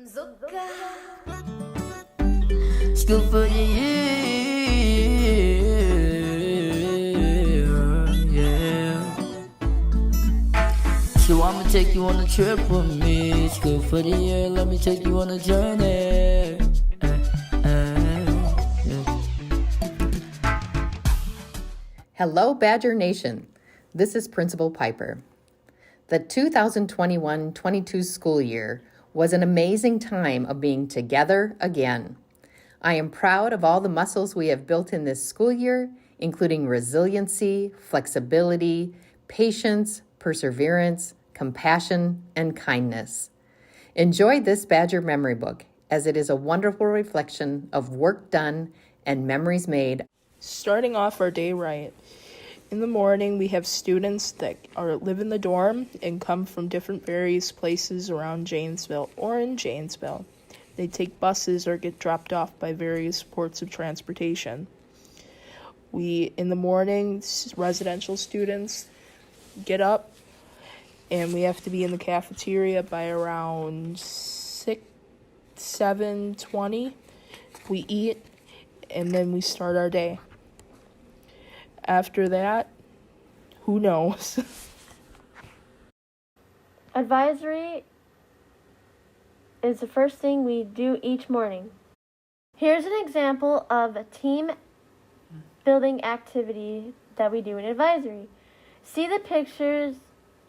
School for the year, yeah. So I'ma take you on a trip with me. School for the year, let me take you on a journey. Yeah. Hello, Badger Nation. This is Principal Piper. The 2021-22 school year was an amazing time of being together again. I am proud of all the muscles we have built in this school year, including resiliency, flexibility, patience, perseverance, compassion, and kindness. Enjoy this Badger memory book, as it is a wonderful reflection of work done and memories made. Starting off our day right. In the morning, we have students that live in the dorm and come from different various places around Janesville or in Janesville. They take buses or get dropped off by various ports of transportation. In the morning, residential students get up and we have to be in the cafeteria by around 7:20. We eat and then we start our day. After that, who knows? Advisory is the first thing we do each morning. Here's an example of a team building activity that we do in advisory. See the pictures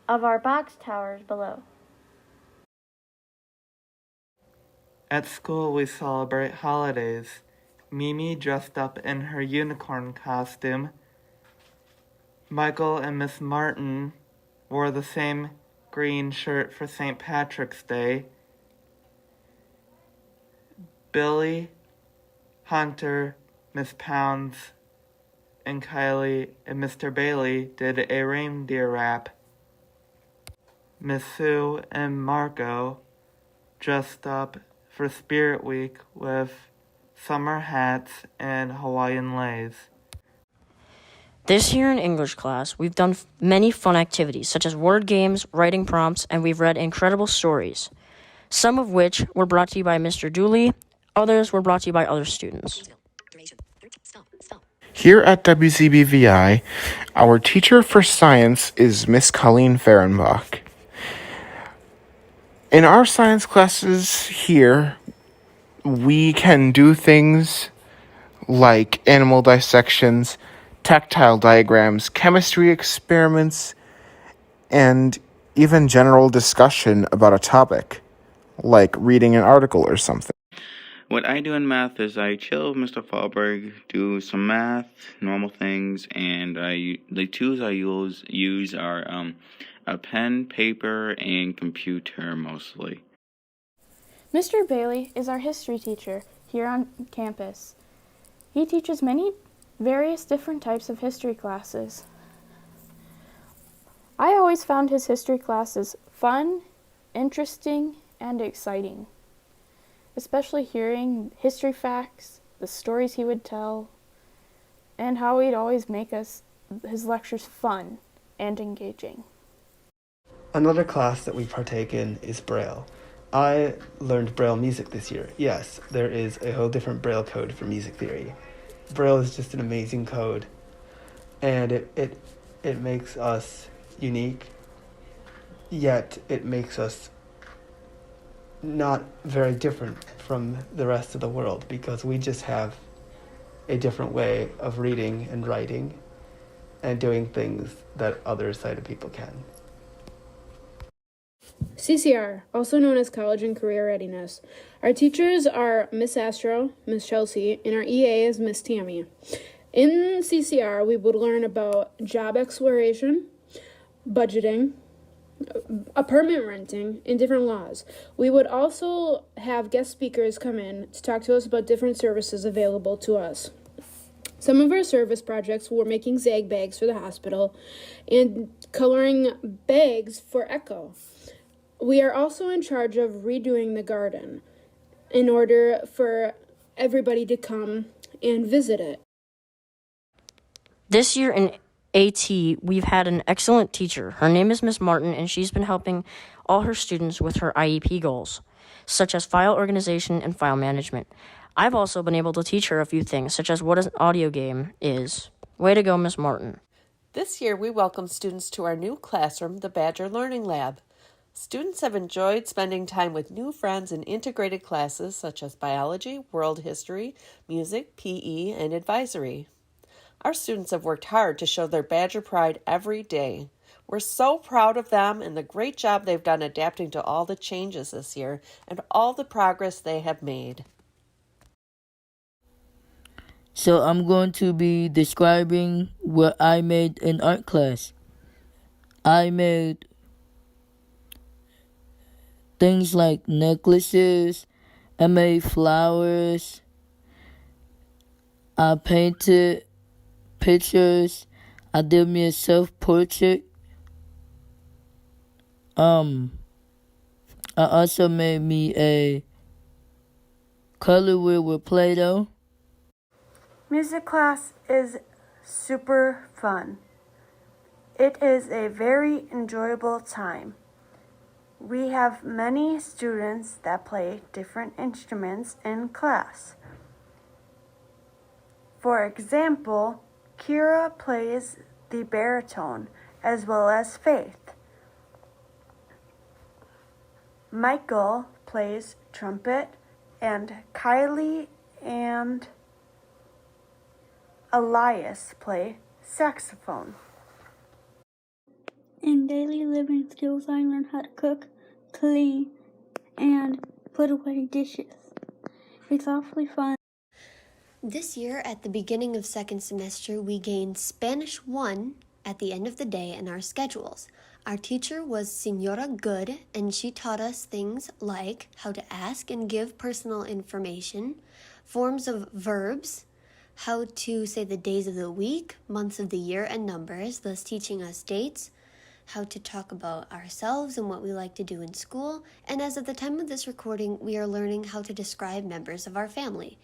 of our box towers below. At school, we celebrate holidays. Mimi dressed up in her unicorn costume. Michael and Miss Martin wore the same green shirt for St. Patrick's Day. Billy, Hunter, Miss Pounds, and Kylie and Mr. Bailey did a reindeer rap. Miss Sue and Marco dressed up for Spirit Week with summer hats and Hawaiian leis. This year in English class, we've done many fun activities, such as word games, writing prompts, and we've read incredible stories, some of which were brought to you by Mr. Dooley, others were brought to you by other students. Here at WSBVI, our teacher for science is Miss Colleen Fehrenbach. In our science classes here, we can do things like animal dissections, tactile diagrams, chemistry experiments, and even general discussion about a topic, like reading an article or something. What I do in math is I chill with Mr. Fallberg, do some math, normal things, and the tools I use are a pen, paper, and computer mostly. Mr. Bailey is our history teacher here on campus. He teaches many various different types of history classes. I always found his history classes fun, interesting, and exciting, especially hearing history facts, the stories he would tell, and how he'd always make his lectures fun and engaging. Another class that we partake in is Braille. I learned Braille music this year. Yes, there is a whole different Braille code for music theory. Braille is just an amazing code, and it makes us unique, yet it makes us not very different from the rest of the world, because we just have a different way of reading and writing and doing things that other sighted people can. CCR, also known as College and Career Readiness. Our teachers are Miss Astro, Miss Chelsea, and our EA is Miss Tammy. In CCR, we would learn about job exploration, budgeting, apartment renting, and different laws. We would also have guest speakers come in to talk to us about different services available to us. Some of our service projects were making zag bags for the hospital and coloring bags for Echo. We are also in charge of redoing the garden in order for everybody to come and visit it. This year in AT, we've had an excellent teacher. Her name is Miss Martin, and she's been helping all her students with her IEP goals. such as file organization and file management. I've also been able to teach her a few things, such as what an audio game is. Way to go, Miss Martin. This year, we welcome students to our new classroom, the Badger Learning Lab. Students have enjoyed spending time with new friends in integrated classes such as biology, world history, music, PE, and advisory. Our students have worked hard to show their Badger pride every day. We're so proud of them and the great job they've done adapting to all the changes this year and all the progress they have made. So I'm going to be describing what I made in art class. I made things like necklaces, I made flowers, I painted pictures, I did me a self-portrait. I also made me a color wheel with Play-Doh. Music class is super fun. It is a very enjoyable time. We have many students that play different instruments in class. For example, Kira plays the baritone as well as Faith. Michael plays trumpet, and Kylie and Elias play saxophone. In daily living skills, I learned how to cook, clean, and put away dishes. It's awfully fun. This year, at the beginning of second semester, we gained Spanish 1 at the end of the day in our schedules. Our teacher was Senora Good, and she taught us things like how to ask and give personal information, forms of verbs, how to say the days of the week, months of the year, and numbers, thus teaching us dates, how to talk about ourselves and what we like to do in school, and as of the time of this recording, we are learning how to describe members of our family.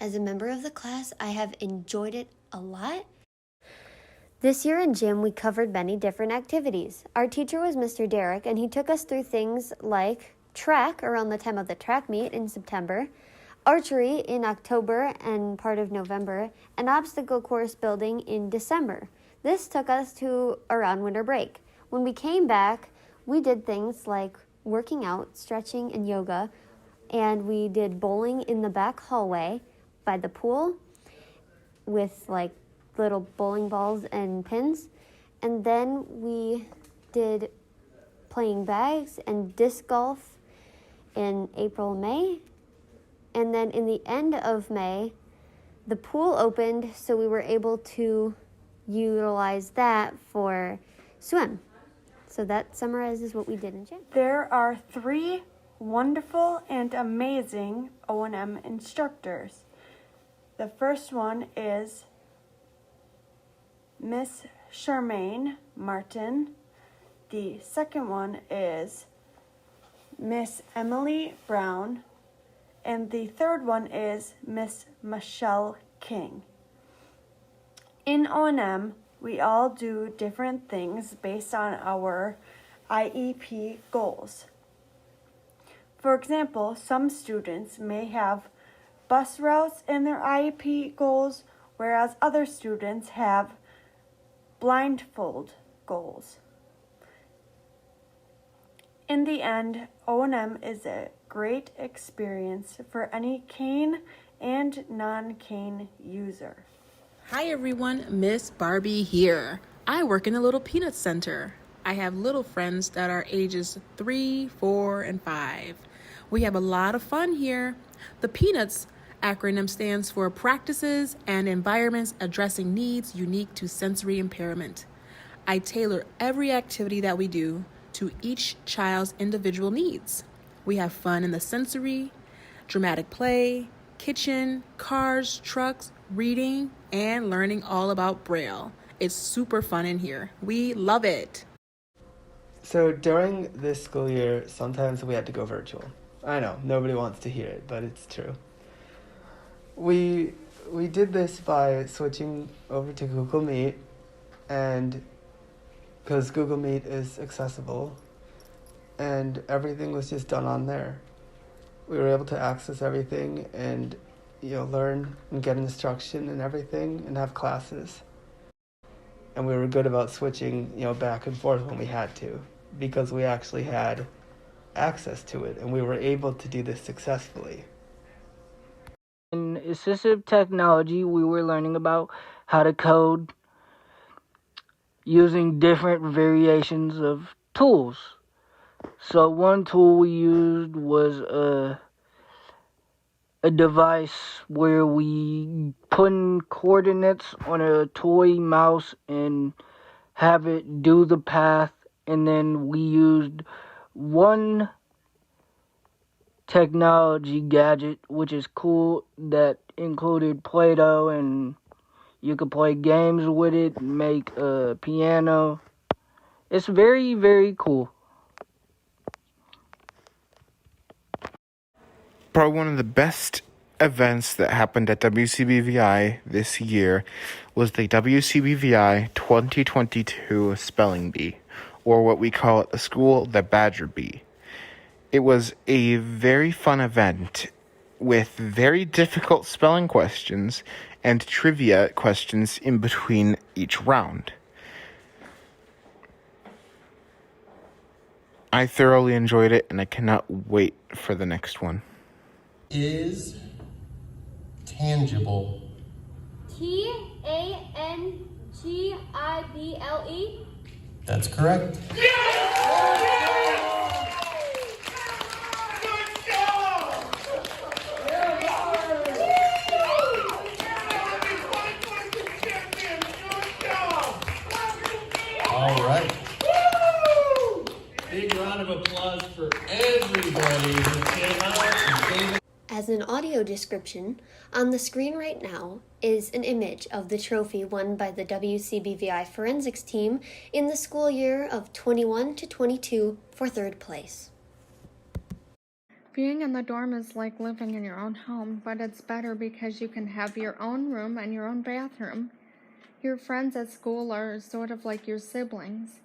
As a member of the class, I have enjoyed it a lot. This year in gym, we covered many different activities. Our teacher was Mr. Derek, and he took us through things like track around the time of the track meet in September, archery in October and part of November, and obstacle course building in December. This took us to around winter break. When we came back, we did things like working out, stretching, and yoga, and we did bowling in the back hallway by the pool with like little bowling balls and pins. And then we did playing bags and disc golf in April and May. And then in the end of May, the pool opened, so we were able to utilize that for swim. So that summarizes what we did in gym. There are 3 wonderful and amazing O&M instructors. The first one is Miss Charmaine Martin. The second one is Miss Emily Brown. And the third one is Miss Michelle King. In O&M, we all do different things based on our IEP goals. For example, some students may have bus routes in their IEP goals, whereas other students have blindfold goals. In the end, O&M is a great experience for any cane and non-cane user. Hi everyone, Miss Barbie here. I work in the Little Peanut Center. I have little friends that are ages 3, 4, and 5. We have a lot of fun here. The Peanuts acronym stands for Practices and Environments Addressing Needs Unique to Sensory Impairment. I tailor every activity that we do to each child's individual needs. We have fun in the sensory, dramatic play, kitchen, cars, trucks, reading, and learning all about Braille. It's super fun in here. We love it. So during this school year, sometimes we had to go virtual. I know, nobody wants to hear it, but it's true. We did this by switching over to Google Meet, and because Google Meet is accessible, and everything was just done on there. We were able to access everything and, learn and get instruction and everything and have classes. And we were good about switching, back and forth when we had to, because we actually had access to it and we were able to do this successfully. In assistive technology, we were learning about how to code using different variations of tools. So one tool we used was a device where we put in coordinates on a toy mouse and have it do the path, and then we used one technology gadget, which is cool, that included Play-Doh, and you could play games with it, make a piano. It's very, very cool. Probably one of the best events that happened at WCBVI this year was the WCBVI 2022 Spelling Bee, or what we call at the school, the Badger Bee. It was a very fun event with very difficult spelling questions and trivia questions in between each round. I thoroughly enjoyed it, and I cannot wait for the next one. Is tangible. Tangible? That's correct. All right. Big round of applause for everybody who came out and gave it. As an audio description, on the screen right now is an image of the trophy won by the WCBVI forensics team in the school year of 21 to 22 for third place. Being in the dorm is like living in your own home, but it's better because you can have your own room and your own bathroom. Your friends at school are sort of like your siblings.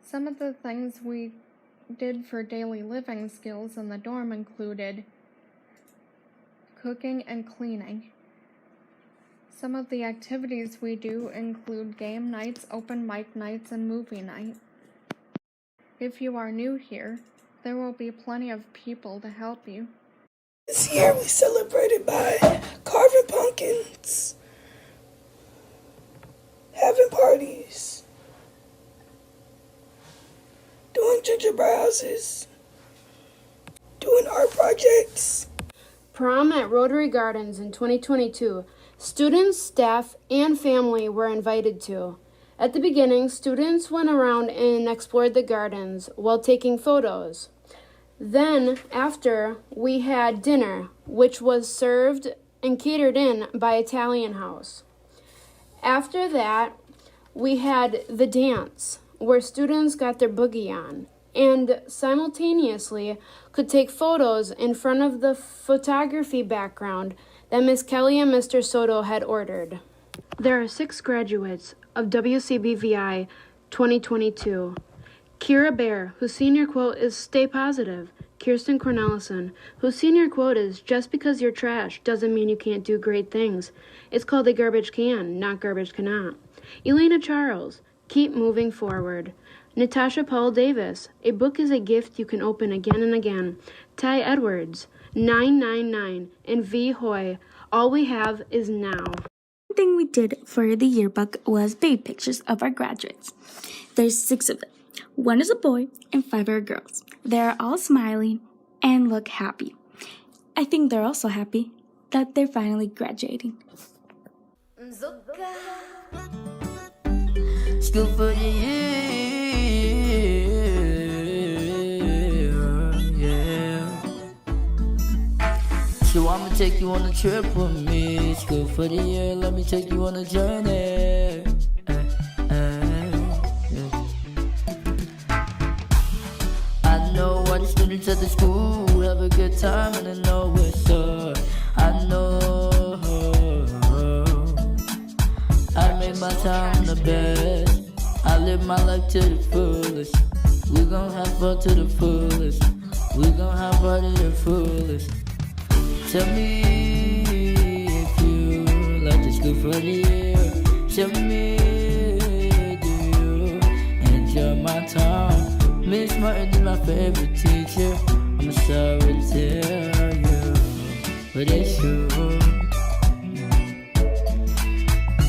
Some of the things we did for daily living skills in the dorm included cooking and cleaning. Some of the activities we do include game nights, open mic nights, and movie night. If you are new here, there will be plenty of people to help you. This year we celebrated by carving pumpkins, having parties, doing gingerbread houses, doing art projects. Prom at Rotary Gardens in 2022. Students, staff, and family were invited to. At the beginning, students went around and explored the gardens while taking photos. Then, after, we had dinner, which was served and catered in by Italian House. After that, we had the dance, where students got their boogie on, and simultaneously could take photos in front of the photography background that Miss Kelly and Mr. Soto had ordered. There are 6 graduates of WCBVI 2022. Kira Bear, whose senior quote is "Stay positive." Kirsten Cornelison, whose senior quote is "Just because you're trash doesn't mean you can't do great things. It's called a garbage can, not garbage cannot." Elena Charles, "Keep moving forward." Natasha Paul Davis, "A book is a gift you can open again and again." Ty Edwards, 999, and V. Hoy, "All we have is now." One thing we did for the yearbook was baby pictures of our graduates. There's 6 of them. 1 is a boy and 5 are girls. They're all smiling and look happy. I think they're also happy that they're finally graduating. School for the year, yeah. So I'ma take you on a trip with me. School for the year, let me take you on a journey. I know all the students at the school have a good time, and I know it's up. I know I make my time the best. I live my life to the fullest. We gon' have fun to the fullest. We gon' have party the fullest. Tell me if you like the school for the year. Tell me, do you enjoy my time? Miss Martin is my favorite teacher. I'm sorry to tell you, but it's true.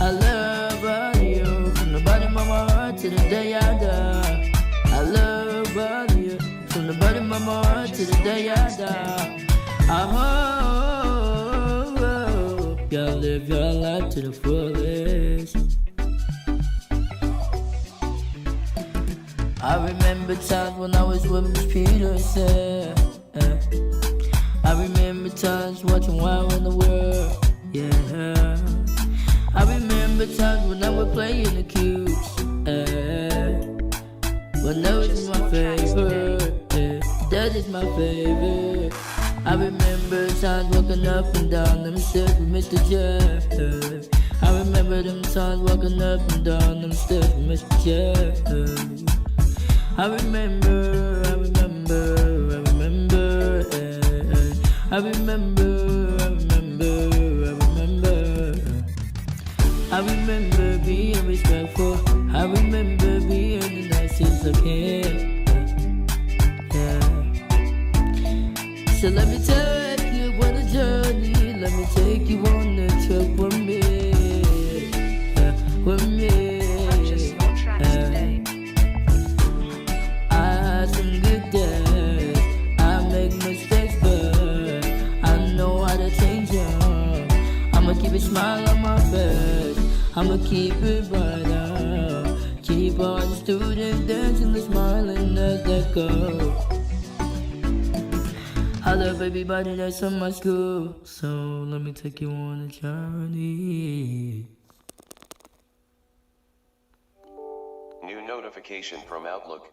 I love all you from the bottom of my heart to the day I die. I love all you from the bottom of my heart to the day I die. I hope y'all live your life to the fullest. I remember times when I was with Miss Peterson. I remember times watching Wild in the World. Yeah. I remember times when I would play in the cubes. Well, that was my favorite. That is my favorite. I remember times walking up and down them stairs with Mr. Jeff. I remember them times walking up and down them stairs with Mr. Jeff. I remember, I remember, I remember, I remember, I remember, I remember. I remember being respectful. I remember being the nicest I can. Yeah. So let me take you on a journey. Let me take you on a trip with me. With me. I had some good days. I make mistakes, but I know how to change them. I'ma keep a smile on my face. I'ma keep it bright now. Keep all the students dancing and smiling as they go. I love everybody that's in my school, so let me take you on a journey. New notification from Outlook.